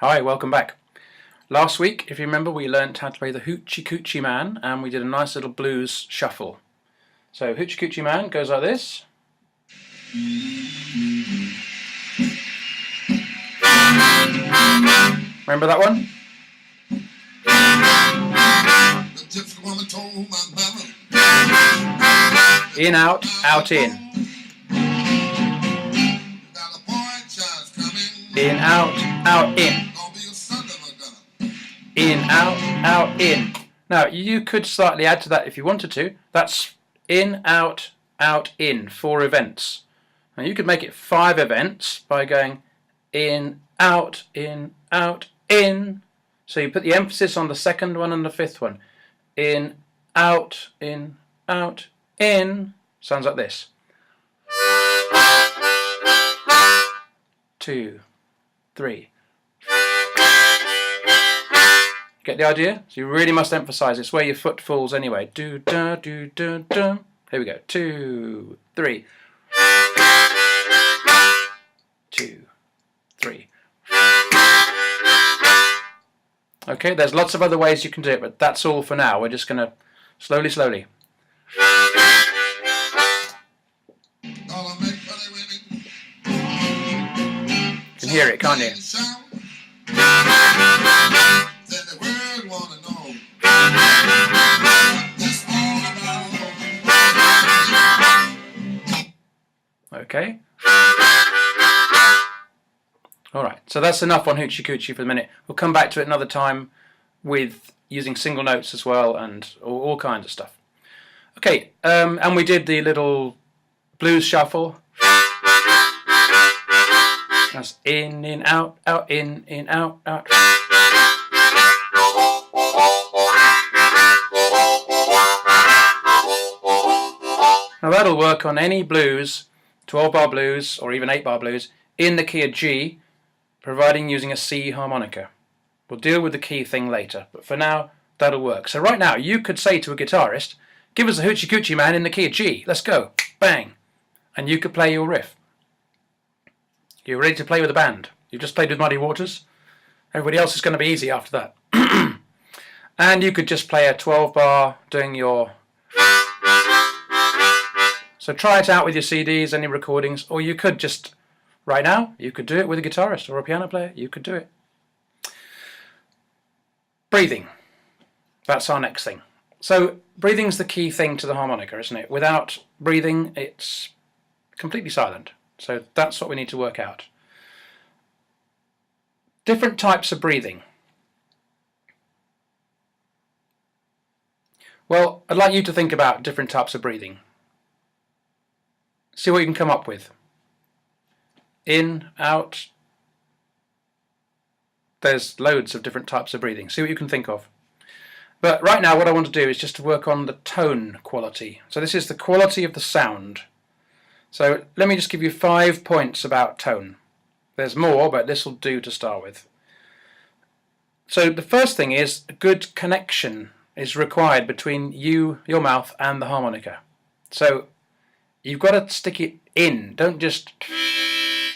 Hi, welcome back. Last week, if you remember, we learnt how to play the Hoochie Coochie Man, and we did a nice little blues shuffle. So Hoochie Coochie Man goes like this. Remember that one? In, out, out, in. In, out, in. In, out, in. Now, you could slightly add to that if you wanted to. That's in, out, in, 4 events. Now, you could make it 5 events by going in, out, in, out, in. So you put the emphasis on the second one and the 5th one. In, out, in, sounds like this. 2, 3. Get the idea? So you really must emphasize it's where your foot falls anyway. Do da do da da. Here we go. 2, 3. 2, 3. Okay, there's lots of other ways you can do it, but that's all for now. We're just going to slowly. You can hear it, can't you? Okay. Alright, so that's enough on Hoochie Coochie for the minute. We'll come back to it another time with using single notes as well and all kinds of stuff. Okay, and we did the little blues shuffle. That's in, out, in, out. Now that'll work on any blues, 12-bar blues or even 8-bar blues, in the key of G, providing using a C harmonica. We'll deal with the key thing later, but for now, that'll work. So right now, you could say to a guitarist, give us a Hoochie Coochie Man in the key of G, let's go, bang, and you could play your riff. You're ready to play with a band. You've just played with Muddy Waters. Everybody else is going to be easy after that. And you could just play a 12-bar doing your... So try it out with your CDs, any recordings, or you could just, right now, you could do it with a guitarist or a piano player. You could do it. Breathing. That's our next thing. So breathing's the key thing to the harmonica, isn't it? Without breathing, it's completely silent. So that's what we need to work out. Different types of breathing. Well, I'd like you to think about different types of breathing. See what you can come up with. In, out. There's loads of different types of breathing. See what you can think of. But right now what I want to do is just to work on the tone quality. So this is the quality of the sound. So let me just give you 5 points about tone. There's more, but this will do to start with. So the first thing is a good connection is required between you, your mouth, and the harmonica. So you've got to stick it in. Don't just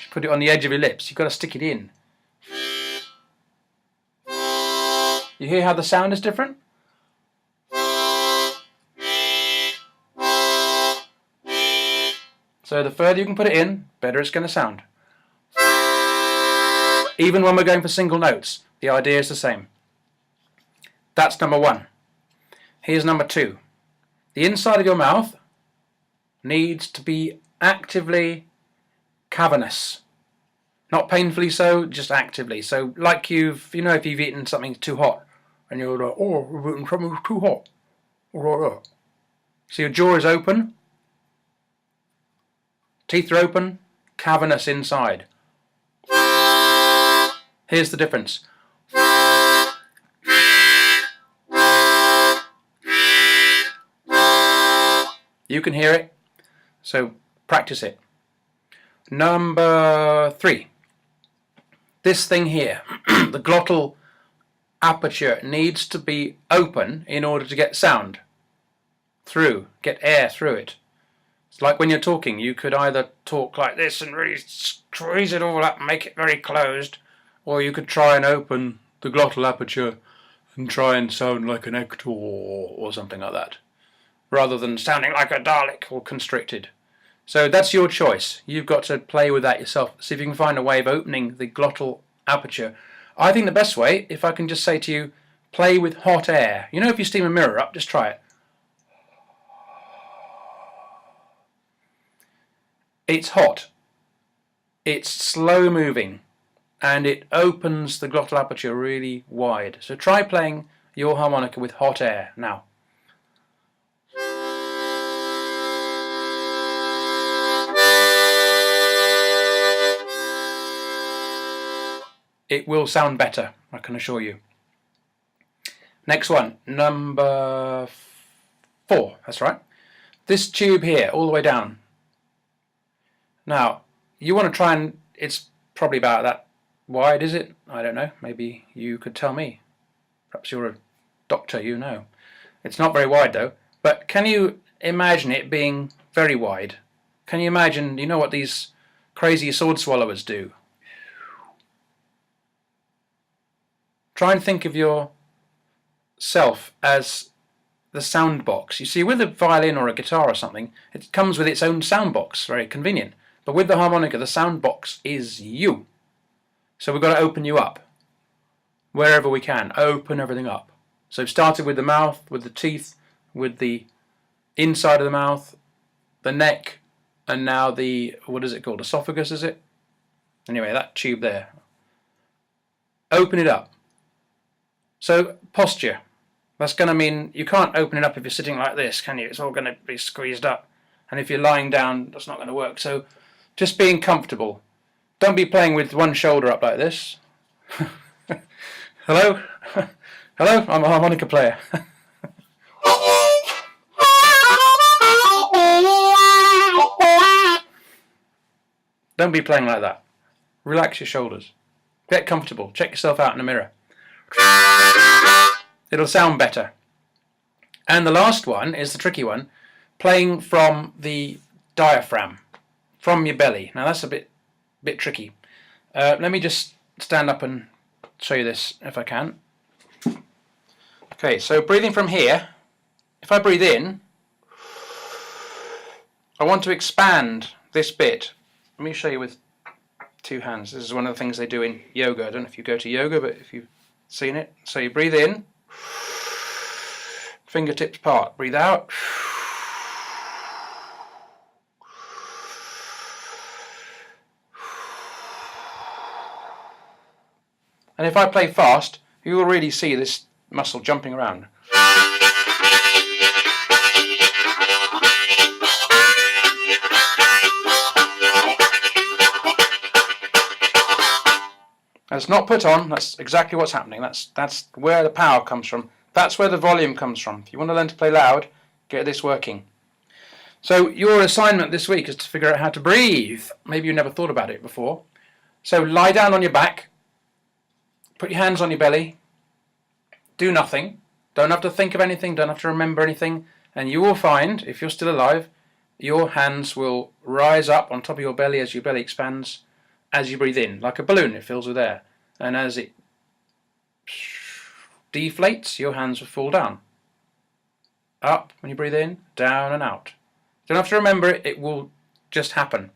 put it on the edge of your lips. You've got to stick it in. You hear how the sound is different? So the further you can put it in, better it's going to sound. Even when we're going for single notes, the idea is the same. That's number 1. Here's number 2. The inside of your mouth needs to be actively cavernous. Not painfully so, just actively. So like if you've eaten something too hot, and you're like, oh, we've eaten something too hot. So your jaw is open. Teeth are open, cavernous inside. Here's the difference. You can hear it, so practice it. Number 3. This thing here, the glottal aperture needs to be open in order to get sound through, get air through it. It's like when you're talking, you could either talk like this and really squeeze it all up and make it very closed, Or you could try and open the glottal aperture and try and sound like an ector or something like that, rather than sounding like a Dalek or constricted. So that's your choice. You've got to play with that yourself. See if you can find a way of opening the glottal aperture. I think the best way, if I can just say to you, play with hot air. You know, if you steam a mirror up, just try it. It's hot. It's slow moving. And it opens the glottal aperture really wide. So try playing your harmonica with hot air now. It will sound better, I can assure you. Next one, number 4, that's right. This tube here, all the way down. Now, you want to try and, it's probably about that wide, is it? I don't know, maybe you could tell me. Perhaps you're a doctor, you know. It's not very wide though, but can you imagine it being very wide? Can you imagine, you know what these crazy sword swallowers do? Try and think of yourself as the sound box. You see, with a violin or a guitar or something, it comes with its own sound box, very convenient. But with the harmonica, the sound box is you. So we've got to open you up. Wherever we can, open everything up. So we've started with the mouth, with the teeth, with the inside of the mouth, the neck, and now the, what is it called, esophagus, is it? Anyway, that tube there. Open it up. So, posture. That's going to mean you can't open it up if you're sitting like this, can you? It's all going to be squeezed up. And if you're lying down, that's not going to work. So, just being comfortable. Don't be playing with one shoulder up like this. Hello? Hello? I'm a harmonica player. Don't be playing like that. Relax your shoulders. Get comfortable. Check yourself out in the mirror. It'll sound better. And the last one is the tricky one, playing from the diaphragm, from your belly. Now that's a bit tricky. Let me just stand up and show you this if I can. Okay, so breathing from here, if I breathe in, I want to expand this bit. Let me show you with 2 hands. This is one of the things they do in yoga. I don't know if you go to yoga, but if you've seen it. So you breathe in, fingertips apart, breathe out. And if I play fast, you will really see this muscle jumping around. That's not put on, that's exactly what's happening. That's where the power comes from. That's where the volume comes from. If you want to learn to play loud, get this working. So your assignment this week is to figure out how to breathe. Maybe you never thought about it before. So lie down on your back, put your hands on your belly, do nothing. Don't have to think of anything, don't have to remember anything, and you will find, if you're still alive, your hands will rise up on top of your belly as your belly expands. As you breathe in, like a balloon, it fills with air. And as it deflates, your hands will fall down. Up when you breathe in, down and out. You don't have to remember it, it will just happen.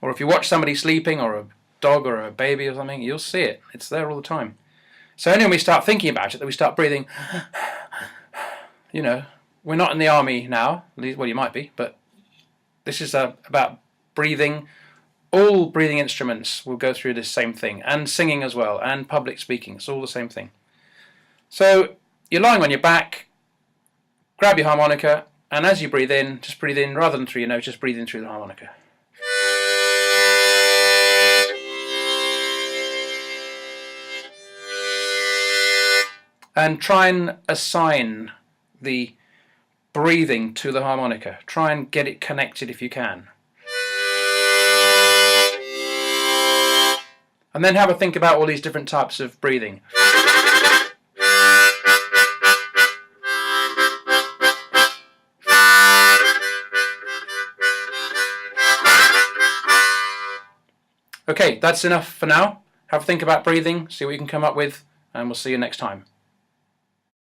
Or if you watch somebody sleeping, or a dog or a baby or something, you'll see it. It's there all the time. So only when we start thinking about it that we start breathing. You know, we're not in the army now. Well, you might be, but this is about breathing. All breathing instruments will go through this same thing, and singing as well, and public speaking. It's all the same thing. So you're lying on your back, grab your harmonica, and as you breathe in, just breathe in rather than through your nose, just breathe in through the harmonica. And try and assign the breathing to the harmonica. Try and get it connected if you can. And then have a think about all these different types of breathing. Okay, that's enough for now. Have a think about breathing, see what you can come up with, and we'll see you next time.